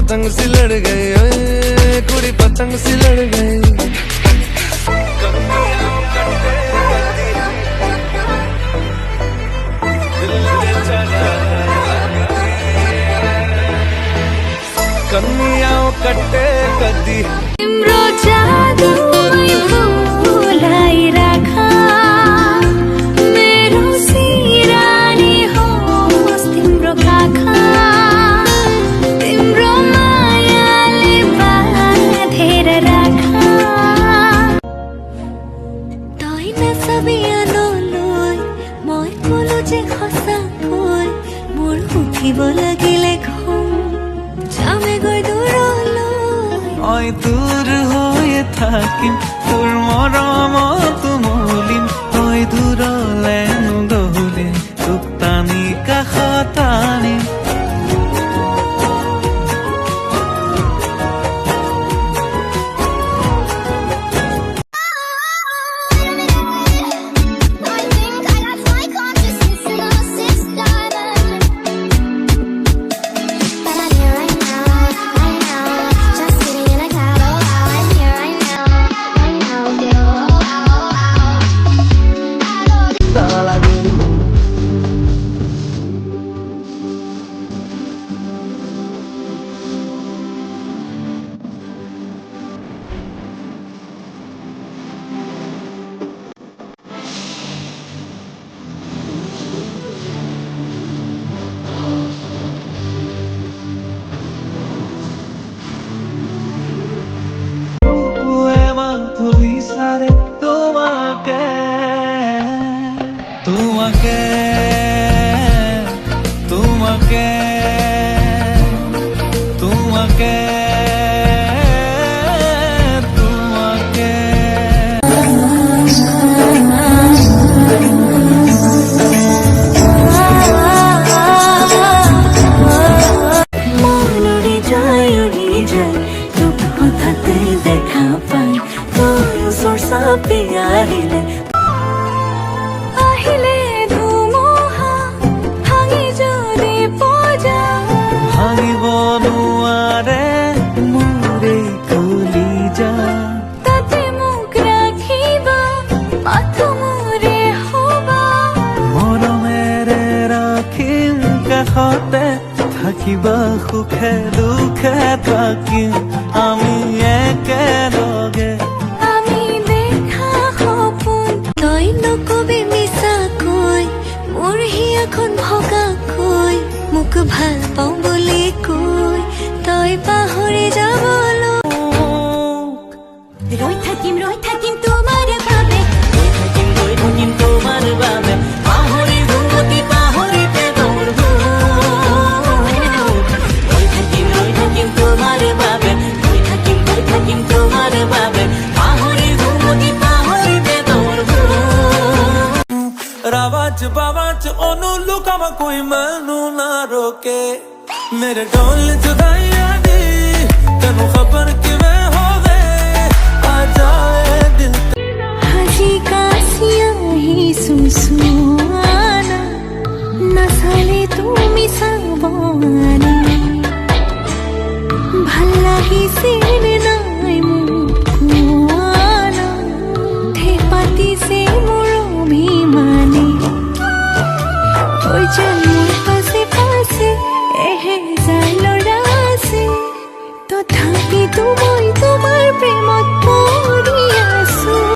पतंग सी लड़ गई, ओए कुड़ी पतंग सी लड़ गई। कन्या कट्टे कदी লাগিলে যামে গৈ দূৰলৈ দূৰ হৈয়ে থাকিম তোৰ মৰমত মলিম তই দূৰলে নগ'লে তোক টানি কাষত আনিম। তোমাকে তোমাকে তোমাকে তোমাকে মনরে যায় তোক হঠাতে দেখা পাই তোর ওচৰ চাপি আহিলে ভাঙিব নোৱাৰে মোৰে কলিজা তাতে মোক ৰাখিবা মাথো মোৰে হবা মৰমেৰে ৰাখিম কাষতে থাকিবা সুখে দুখে থাকিম আমি একেলগে আমি দেখা সপোন তই নকবি মিছাকৈ মোৰ হিয়াখন ভগাকৈ মোক ভাল পাওঁ বুলি কৈ তই পাহৰি যাবলৈ ৰৈ থাকিম তোমাৰ বাবে ৰৈ থাকিম তোমাৰ বাবে পাহৰি ঘুমতি পাহৰি পেটৰ ৰৈ থাকিম তোমাৰ বাবে ৰৈ থাকিম তোমাৰ বাবে পাহৰি ঘুমতি পাহৰি পেটৰ रावाच बावाच ओनू लुकावा कोई मैनू ना रोके मेरे ढोल जुदाइया दी तेनू खबर किवें होवे आ जाए दिल হাসি কাশিয়া হি সুসুয়ানা নাচালে তুমি চাবনা ভাল লাগিছে